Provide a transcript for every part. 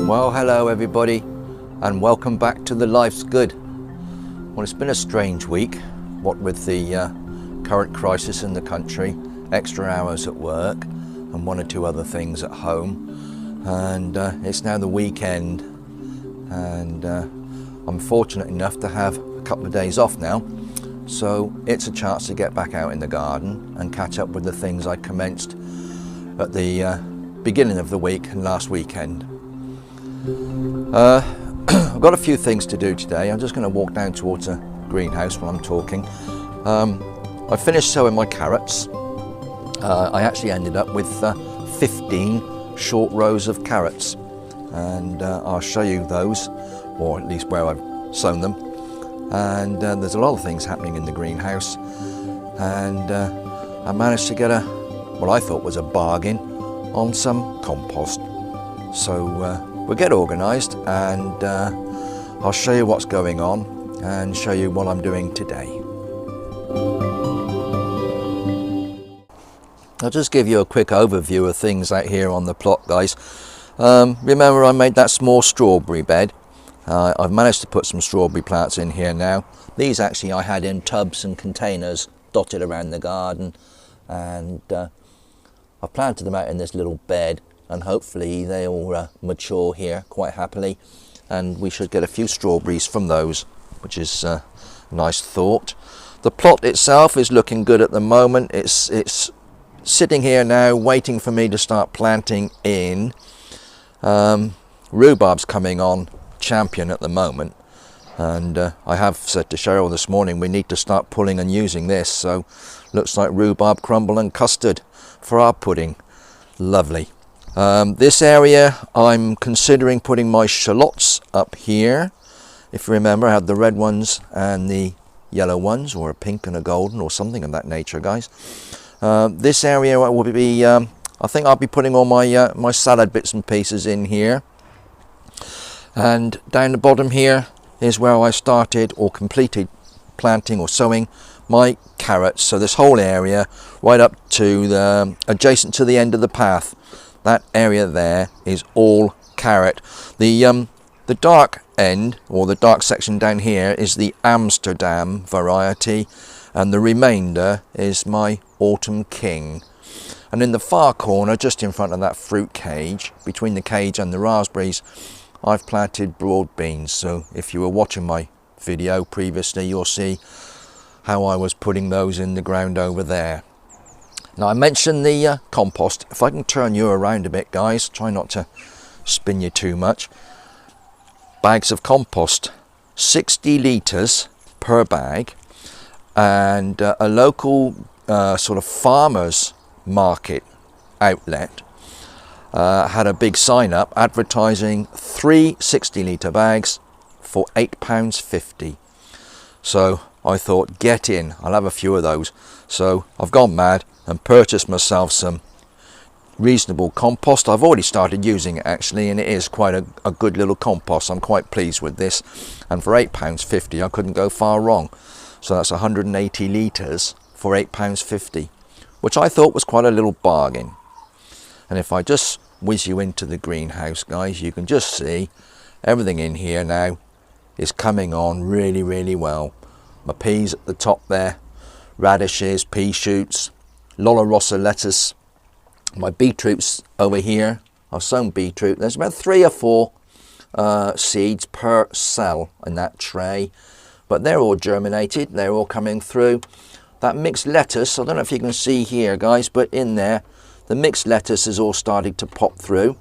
Well, hello everybody, and welcome back to the Life's Good. Well, it's been a strange week, what with the current crisis in the country, extra hours at work, and one or two other things at home. And it's now the weekend, and I'm fortunate enough to have a couple of days off now, so it's a chance to get back out in the garden and catch up with the things I commenced at the beginning of the week and last weekend. I've got a few things to do today. I'm just going to walk down towards a greenhouse while I'm talking. I finished sowing my carrots. I actually ended up with 15 short rows of carrots, and I'll show you those, or at least where I've sown them. And there's a lot of things happening in the greenhouse, and I managed to get what I thought was a bargain on some compost. So we'll get organised, and I'll show you what's going on and show you what I'm doing today. I'll just give you a quick overview of things out here on the plot, guys. Remember I made that small strawberry bed. I've managed to put some strawberry plants in here now. These actually I had in tubs and containers dotted around the garden, and I've planted them out in this little bed, and hopefully they'll mature here quite happily, and we should get a few strawberries from those, which is a nice thought. The plot itself is looking good at the moment. It's sitting here now waiting for me to start planting in. Rhubarb's coming on champion at the moment, and I have said to Cheryl this morning we need to start pulling and using this, so looks like rhubarb crumble and custard for our pudding. Lovely. This area I'm considering putting my shallots up here. If you remember, I had the red ones and the yellow ones, or a pink and a golden, or something of that nature, guys. This area will be, I think I'll be putting all my my salad bits and pieces in here. And down the bottom here is where I started or completed planting or sowing my carrots. So this whole area right up to the adjacent to the end of the path, that area there is all carrot. The dark end, or the dark section down here, is the Amsterdam variety, and the remainder is my Autumn King. And in the far corner, just in front of that fruit cage, between the cage and the raspberries, I've planted broad beans. So if you were watching my video previously, you'll see how I was putting those in the ground over there. Now, I mentioned the compost. If I can turn you around a bit, guys, try not to spin you too much. Bags of compost, 60 litres per bag, and a local sort of farmers market outlet had a big sign up advertising 3 60-litre bags for £8.50. So I thought, get in, I'll have a few of those. So I've gone mad and purchased myself some reasonable compost. I've already started using it actually, and it is quite a good little compost. I'm quite pleased with this, and for £8.50 I couldn't go far wrong. So that's 180 litres for £8.50, which I thought was quite a little bargain. And if I just whiz you into the greenhouse, guys, you can just see everything in here now is coming on really, really well. My peas at the top there, radishes, pea shoots, Lolla Rossa lettuce, my beetroots over here. I've sown beetroot. There's about 3 or 4 seeds per cell in that tray, but they're all germinated, they're all coming through. That mixed lettuce, I don't know if you can see here, guys, but in there the mixed lettuce is all starting to pop through,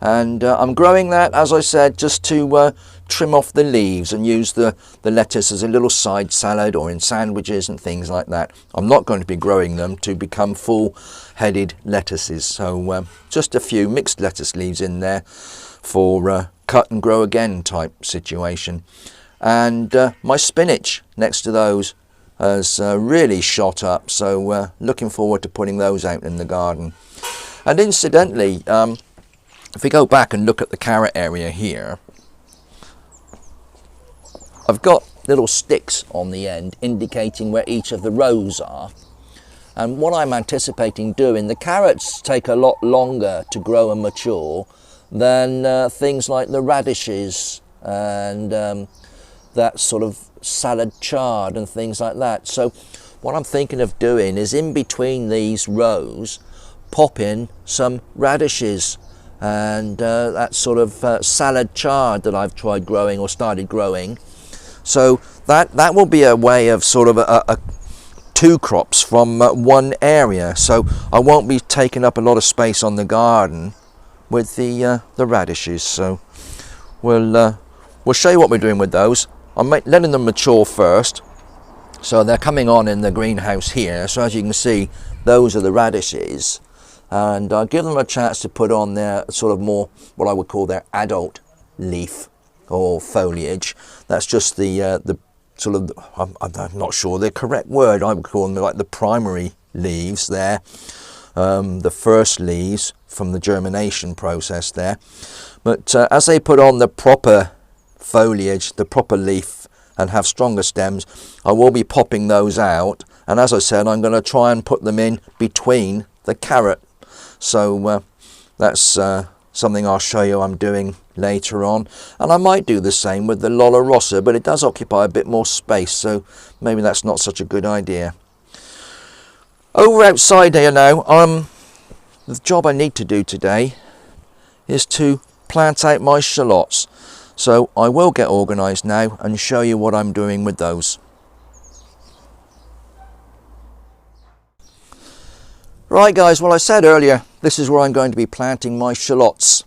and I'm growing that, as I said, just to trim off the leaves and use the lettuce as a little side salad or in sandwiches and things like that. I'm not going to be growing them to become full-headed lettuces, so just a few mixed lettuce leaves in there for cut and grow again type situation. And my spinach next to those has really shot up, so looking forward to putting those out in the garden. And incidentally, if we go back and look at the carrot area here, I've got little sticks on the end indicating where each of the rows are. And what I'm anticipating doing, the carrots take a lot longer to grow and mature than things like the radishes and that sort of salad chard and things like that. So what I'm thinking of doing is in between these rows pop in some radishes and that sort of salad chard that I've tried growing or started growing. So that will be a way of sort of a two crops from one area, so I won't be taking up a lot of space on the garden with the radishes. So we'll show you what we're doing with those. I'm letting them mature first, so they're coming on in the greenhouse here. So as you can see, those are the radishes, and I'll give them a chance to put on their sort of more what I would call their adult leaf or foliage. That's just the sort of, I'm not sure the correct word, I would call them like the primary leaves there, the first leaves from the germination process there. But as they put on the proper foliage, the proper leaf, and have stronger stems, I will be popping those out, and as I said, I'm going to try and put them in between the carrot. So that's something I'll show you I'm doing later on, and I might do the same with the Lolla Rossa, but it does occupy a bit more space, so maybe that's not such a good idea. Over outside here now, the job I need to do today is to plant out my shallots, so I will get organised now and show you what I'm doing with those. Right guys, well I said earlier, this is where I'm going to be planting my shallots.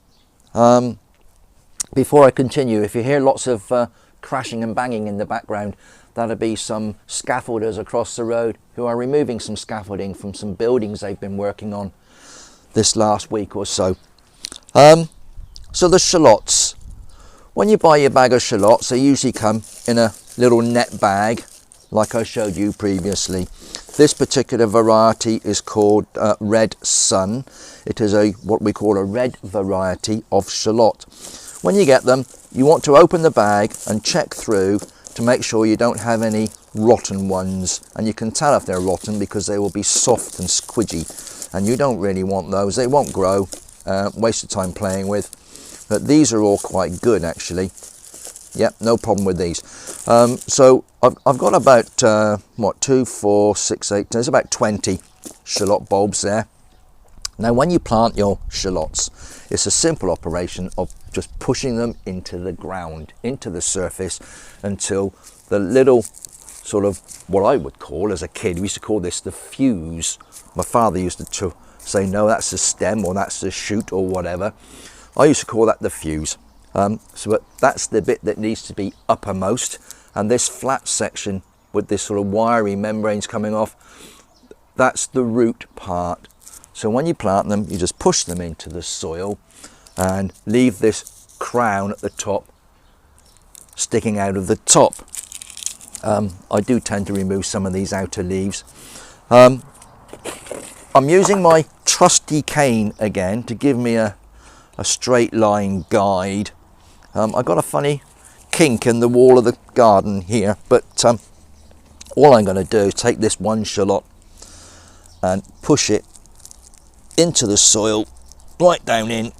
Before I continue, if you hear lots of crashing and banging in the background, that'll be some scaffolders across the road who are removing some scaffolding from some buildings they've been working on this last week or so. So the shallots, when you buy your bag of shallots, they usually come in a little net bag like I showed you previously. This particular variety is called Red Sun. It is what we call a red variety of shallot. When you get them, you want to open the bag and check through to make sure you don't have any rotten ones. And you can tell if they're rotten because they will be soft and squidgy, and you don't really want those. They won't grow, waste of time playing with. But these are all quite good actually. Yep, no problem with these. So I've got about, what, 2, 4, 6, 8, there's about 20 shallot bulbs there. Now when you plant your shallots, it's a simple operation of just pushing them into the ground, into the surface, until the little sort of, what I would call as a kid, we used to call this the fuse. My father used to say, no, that's the stem or that's the shoot or whatever. I used to call that the fuse. But that's the bit that needs to be uppermost, and this flat section with this sort of wiry membranes coming off, that's the root part. So when you plant them, you just push them into the soil and leave this crown at the top sticking out of the top. I do tend to remove some of these outer leaves. I'm using my trusty cane again to give me a straight line guide. I've got a funny kink in the wall of the garden here, but all I'm going to do is take this one shallot and push it into the soil, right down in,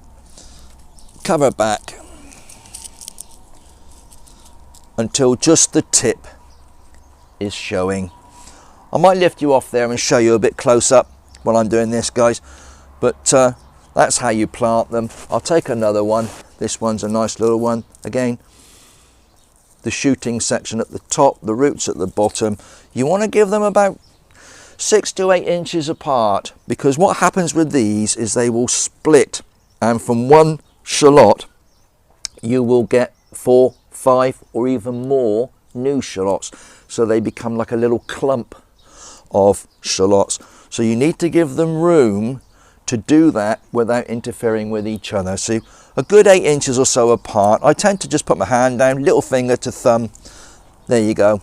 cover back until just the tip is showing. I might lift you off there and show you a bit close up while I'm doing this, guys, but that's how you plant them. I'll take another one. This one's a nice little one. Again, the shooting section at the top, the roots at the bottom. You want to give them about 6 to 8 inches apart, because what happens with these is they will split, and from one shallot you will get 4, 5 or even more new shallots, so they become like a little clump of shallots. So you need to give them room to do that without interfering with each other. So a good 8 inches or so apart. I tend to just put my hand down, little finger to thumb. There you go.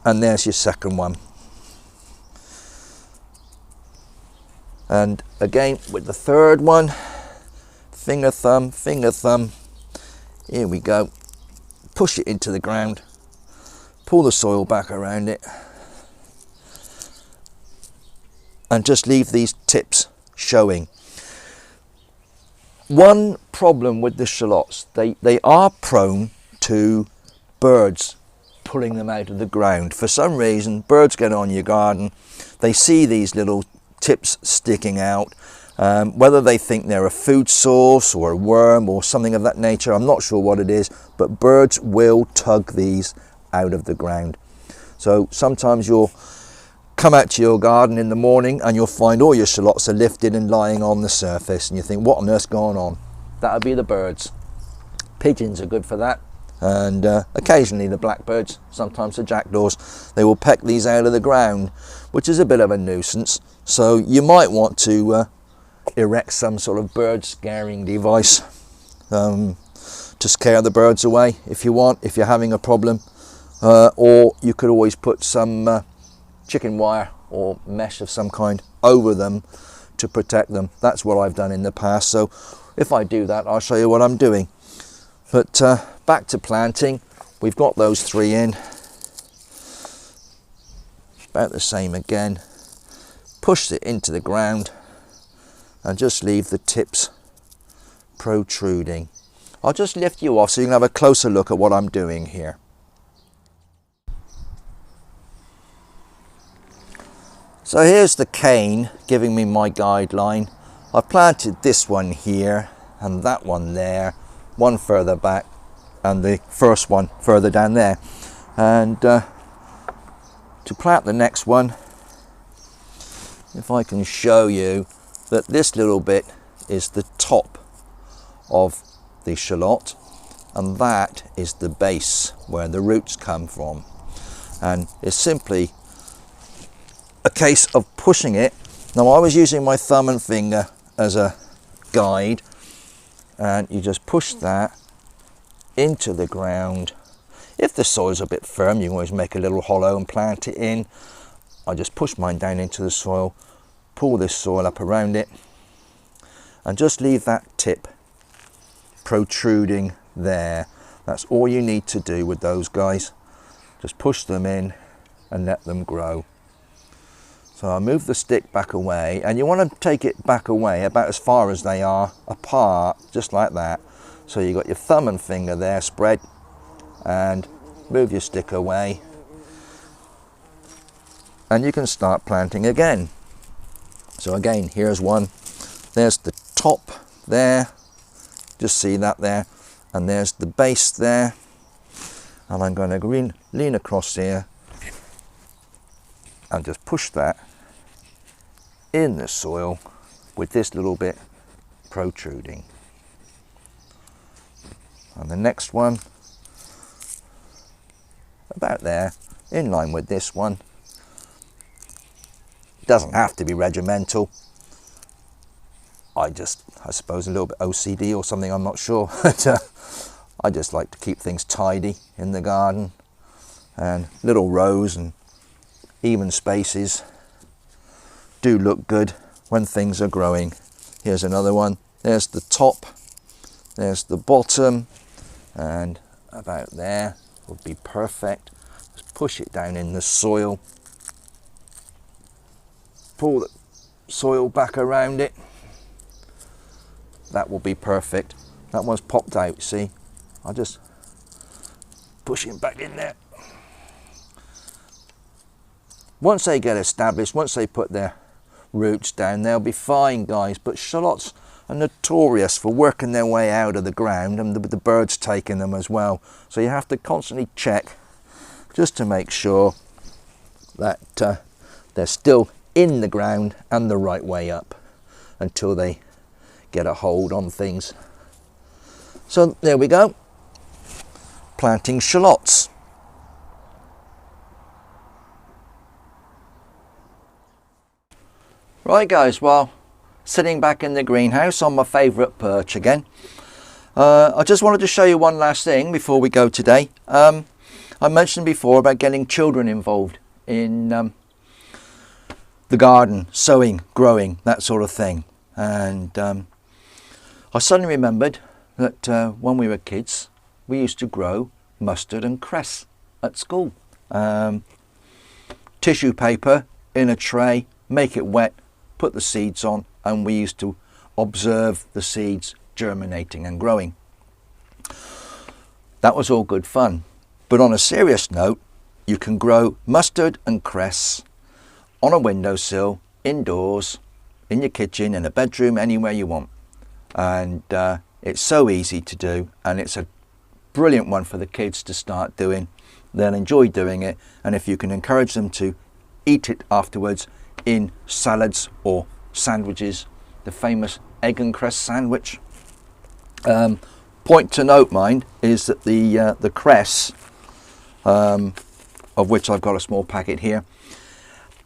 And there's your second one. And again with the third one, finger thumb, here we go. Push it into the ground, pull the soil back around it, and just leave these tips showing. One problem with the shallots, they are prone to birds pulling them out of the ground. For some reason, birds get on your garden, they see these little tips sticking out, whether they think they're a food source or a worm or something of that nature, I'm not sure what it is, but birds will tug these out of the ground. So sometimes you'll come out to your garden in the morning and you'll find all your shallots are lifted and lying on the surface, and you think, what on earth's going on? That'll be the birds. Pigeons are good for that, and occasionally the blackbirds, sometimes the jackdaws, they will peck these out of the ground, which is a bit of a nuisance. So you might want to erect some sort of bird scaring device to scare the birds away if you want, if you're having a problem, or you could always put some chicken wire or mesh of some kind over them to protect them. That's what I've done in the past, so if I do that, I'll show you what I'm doing. But back to planting, we've got those 3 in, about the same again. Push it into the ground and just leave the tips protruding. I'll just lift you off so you can have a closer look at what I'm doing here. So here's the cane giving me my guideline. I've planted this one here and that one there, one further back and the first one further down there. And to plant the next one, if I can show you that this little bit is the top of the shallot and that is the base where the roots come from, and it's simply a case of pushing it. Now I was using my thumb and finger as a guide, and you just push that into the ground. If the soil's a bit firm, you can always make a little hollow and plant it in. I just push mine down into the soil, pull this soil up around it, and just leave that tip protruding there. That's all you need to do with those guys. Just push them in and let them grow. So I move the stick back away, and you want to take it back away about as far as they are apart, just like that. So you've got your thumb and finger there spread, and move your stick away, and you can start planting again. So again, here's one, there's the top there, just see that there, and there's the base there, and I'm going to lean across here and just push that in the soil with this little bit protruding. And the next one about there, in line with this one. Doesn't have to be regimental. I suppose a little bit OCD or something, I'm not sure. But I just like to keep things tidy in the garden, and little rows and even spaces do look good when things are growing. Here's another one. There's the top, there's the bottom, and about there would be perfect. Just push it down in the soil, pull the soil back around it. That will be perfect. That one's popped out, see? I'll just push it back in there. Once they get established, once they put their roots down, they'll be fine, guys. But shallots are notorious for working their way out of the ground, and the birds taking them as well. So you have to constantly check just to make sure that they're still in the ground and the right way up until they get a hold on things. So there we go, planting shallots. Right guys, well, sitting back in the greenhouse on my favourite perch again. I just wanted to show you one last thing before we go today. I mentioned before about getting children involved in the garden, sowing, growing, that sort of thing. And I suddenly remembered that when we were kids, we used to grow mustard and cress at school. Tissue paper in a tray, make it wet, put the seeds on, and we used to observe the seeds germinating and growing. That was all good fun. But on a serious note, you can grow mustard and cress on a windowsill, indoors, in your kitchen, in a bedroom, anywhere you want. And it's so easy to do, and it's a brilliant one for the kids to start doing. They'll enjoy doing it, and if you can encourage them to eat it afterwards in salads or sandwiches, the famous egg and cress sandwich. Point to note, mind, is that the cress, of which I've got a small packet here,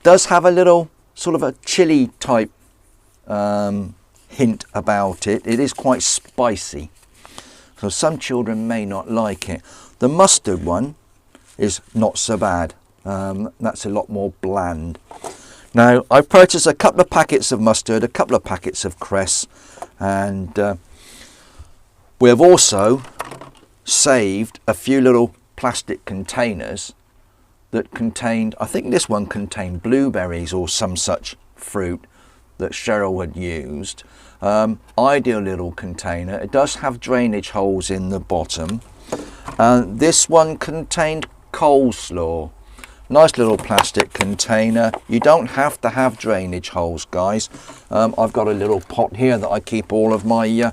does have a little sort of a chili type hint about it. It is quite spicy, so some children may not like it. The mustard one is not so bad. That's a lot more bland. Now, I've purchased a couple of packets of mustard, a couple of packets of cress, and we have also saved a few little plastic containers that contained, I think this one contained blueberries or some such fruit that Cheryl had used. Ideal little container. It does have drainage holes in the bottom. This one contained coleslaw. Nice little plastic container. You don't have to have drainage holes, guys. I've got a little pot here that I keep all of my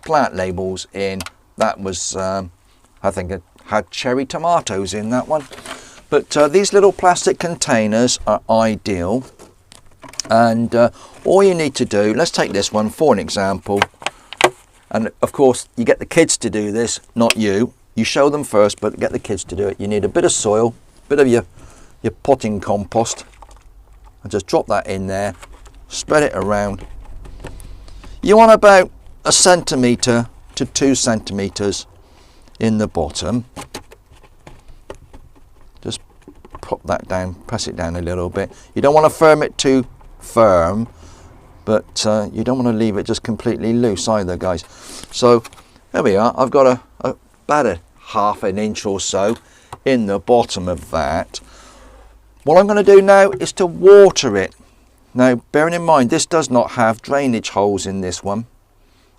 plant labels in. That was, I think it had cherry tomatoes in that one. But these little plastic containers are ideal. And all you need to do, let's take this one for an example. And of course, you get the kids to do this, not you. You show them first, but get the kids to do it. You need a bit of soil, a bit of your potting compost, and just drop that in there, spread it around. You want about 1 centimetre to 2 centimetres in the bottom. Just pop that down, press it down a little bit. You don't want to firm it too firm, but you don't want to leave it just completely loose either, guys. So there we are. I've got about a ½ an inch or so in the bottom of that. What I'm going to do now is to water it. Now, bearing in mind, this does not have drainage holes in this one.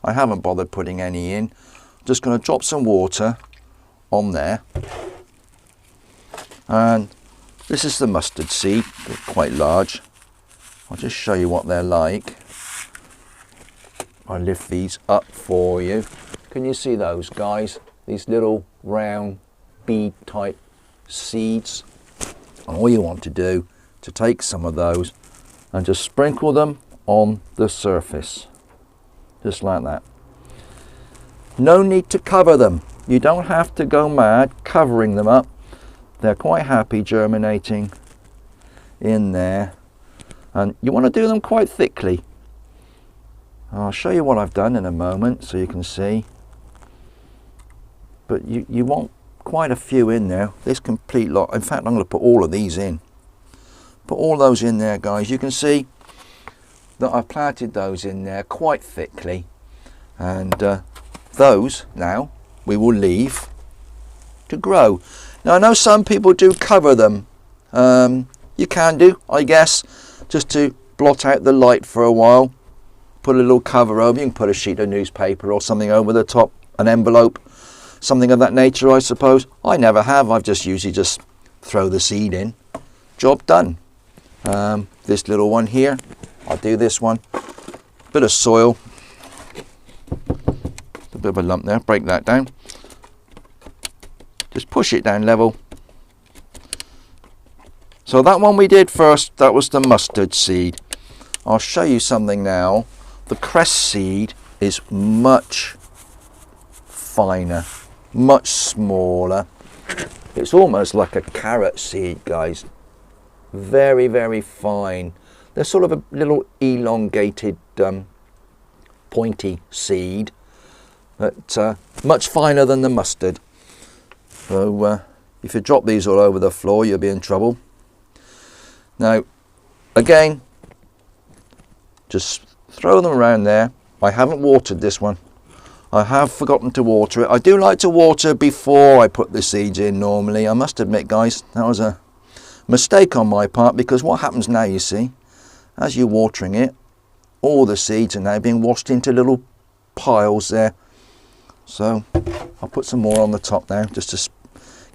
I haven't bothered putting any in. I'm just going to drop some water on there. And this is the mustard seed. They're quite large. I'll just show you what they're like. I'll lift these up for you. Can you see those, guys? These little round bead type seeds. And all you want to do to take some of those and just sprinkle them on the surface, just like that. No need to cover them. You don't have to go mad covering them up. They're quite happy germinating in there, and you want to do them quite thickly. I'll show you what I've done in a moment so you can see, but you want quite a few in there. This complete lot. In fact, I'm going to put all of these in. Put all those in there, guys. You can see that I've planted those in there quite thickly, and those now we will leave to grow. Now, I know some people do cover them. You can do, I guess, just to blot out the light for a while. Put a little cover over. You can put a sheet of newspaper or something over the top, an envelope, something of that nature, I suppose. I never have. I've just usually just throw the seed in. Job done. This little one here, I'll do this one. Bit of soil. A bit of a lump there. Break that down. Just push it down level. So that one we did first, that was the mustard seed. I'll show you something now. The cress seed is much finer, much smaller. It's almost like a carrot seed, guys. Very, very fine. They're sort of a little elongated, pointy seed, but much finer than the mustard. So if you drop these all over the floor, you'll be in trouble. Now, again, just throw them around there. I haven't watered this one. I have forgotten to water it. I do like to water before I put the seeds in normally. I must admit, guys, that was a mistake on my part, because what happens now, you see, as you're watering it, all the seeds are now being washed into little piles there. So I'll put some more on the top now, just to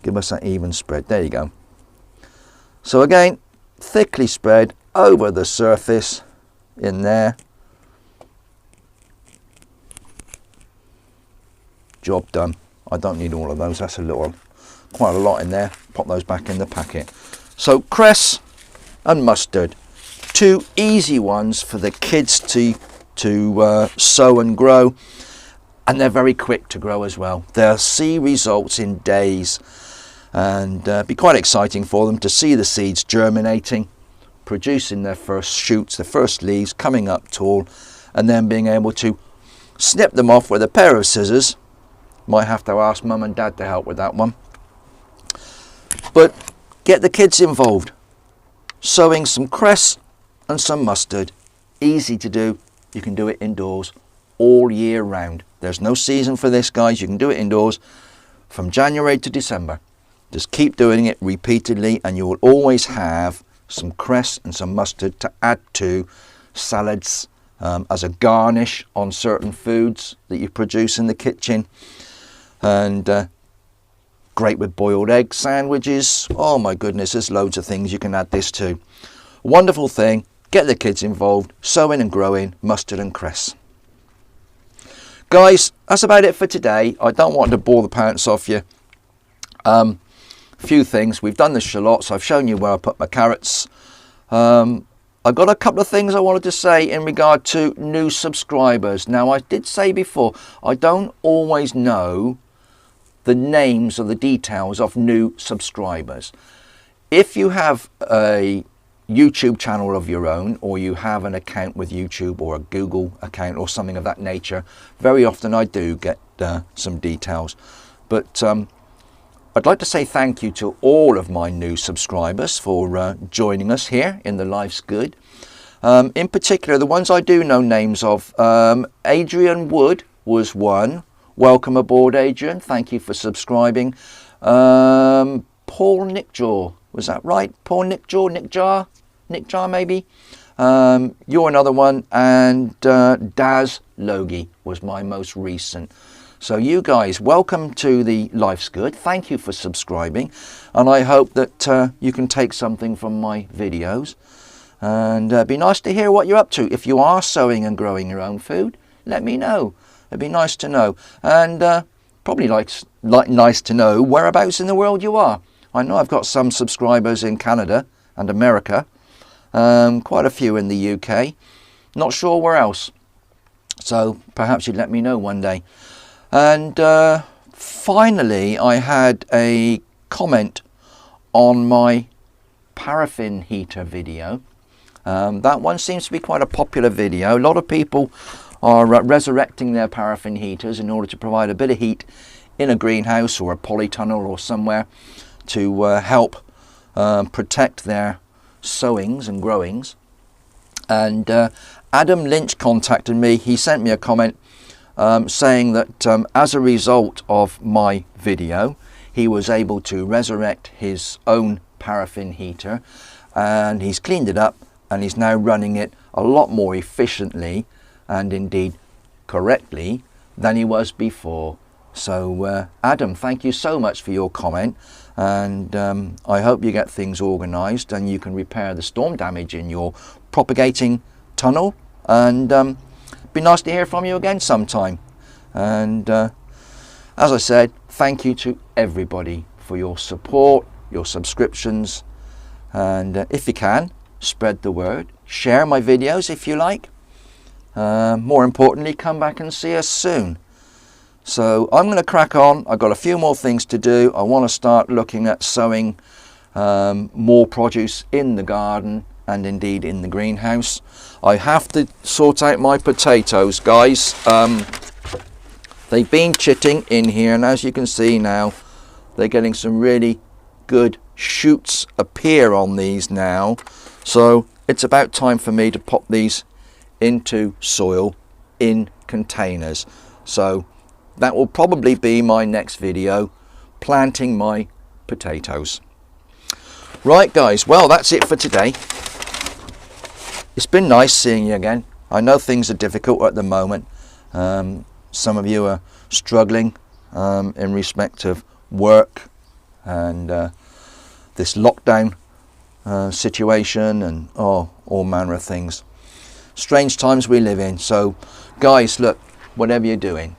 give us that even spread. There you go. So again, thickly spread over the surface in there. Job done. I don't need all of those. That's quite a lot in there. Pop those back in the packet. So cress and mustard, two easy ones for the kids to sow and grow, and they're very quick to grow as well. They'll see results in days, and be quite exciting for them to see the seeds germinating, producing their first shoots, their first leaves, coming up tall, and then being able to snip them off with a pair of scissors. Might have to ask mum and dad to help with that one. But get the kids involved. Sowing some cress and some mustard. Easy to do. You can do it indoors all year round. There's no season for this, guys. You can do it indoors from January to December. Just keep doing it repeatedly, and you will always have some cress and some mustard to add to salads, as a garnish on certain foods that you produce in the kitchen. And great with boiled egg sandwiches. Oh my goodness, there's loads of things you can add this to. Wonderful thing. Get the kids involved, sowing and growing mustard and cress. Guys, that's about it for today. I don't want to bore the pants off you. A few things. We've done the shallots. I've shown you where I put my carrots. I've got a couple of things I wanted to say in regard to new subscribers. Now, I did say before, I don't always know the names or the details of new subscribers. If you have a YouTube channel of your own, or you have an account with YouTube or a Google account or something of that nature, very often I do get some details. But I'd like to say thank you to all of my new subscribers for joining us here in the Life's Good. In particular, the ones I do know names of, Adrian Wood was one. Welcome aboard, Adrian. Thank you for subscribing. Paul Nickjaw, was that right? Paul Nickjaw, Nick Jar maybe. You're another one, and Daz Logie was my most recent. So you guys, welcome to the Life's Good. Thank you for subscribing, and I hope that you can take something from my videos, and it'd be nice to hear what you're up to. If you are sowing and growing your own food, let me know. It'd be nice to know, and probably nice to know whereabouts in the world you are. I know I've got some subscribers in Canada and America, quite a few in the UK, not sure where else, so perhaps you'd let me know one day. And finally, I had a comment on my paraffin heater video. That one seems to be quite a popular video. A lot of people are resurrecting their paraffin heaters in order to provide a bit of heat in a greenhouse or a polytunnel or somewhere to help protect their sowings and growings. And Adam Lynch contacted me. He sent me a comment saying that as a result of my video, he was able to resurrect his own paraffin heater, and he's cleaned it up, and he's now running it a lot more efficiently and indeed correctly than he was before. So Adam, thank you so much for your comment, and I hope you get things organised and you can repair the storm damage in your propagating tunnel, and be nice to hear from you again sometime. And as I said, thank you to everybody for your support, your subscriptions, and if you can, spread the word, share my videos if you like. More importantly, come back and see us soon. So I'm going to crack on. I've got a few more things to do. I want to start looking at sowing more produce in the garden and indeed in the greenhouse. I have to sort out my potatoes, guys. They've been chitting in here, and as you can see now, they're getting some really good shoots appear on these now. So it's about time for me to pop these into soil in containers. So that will probably be my next video, planting my potatoes. Right guys, well that's it for today. It's been nice seeing you again. I know things are difficult at the moment, Some of you are struggling in respect of work and this lockdown situation and all manner of things. Strange times we live in. So guys, look, whatever you're doing,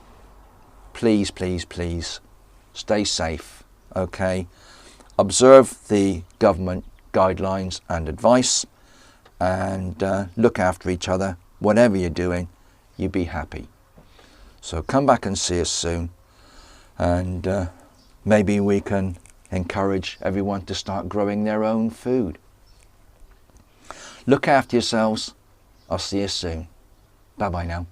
please, please, please stay safe, okay? Observe the government guidelines and advice, and look after each other. Whatever you're doing, you be happy. So come back and see us soon, and maybe we can encourage everyone to start growing their own food. Look after yourselves. I'll see you soon. Bye bye now.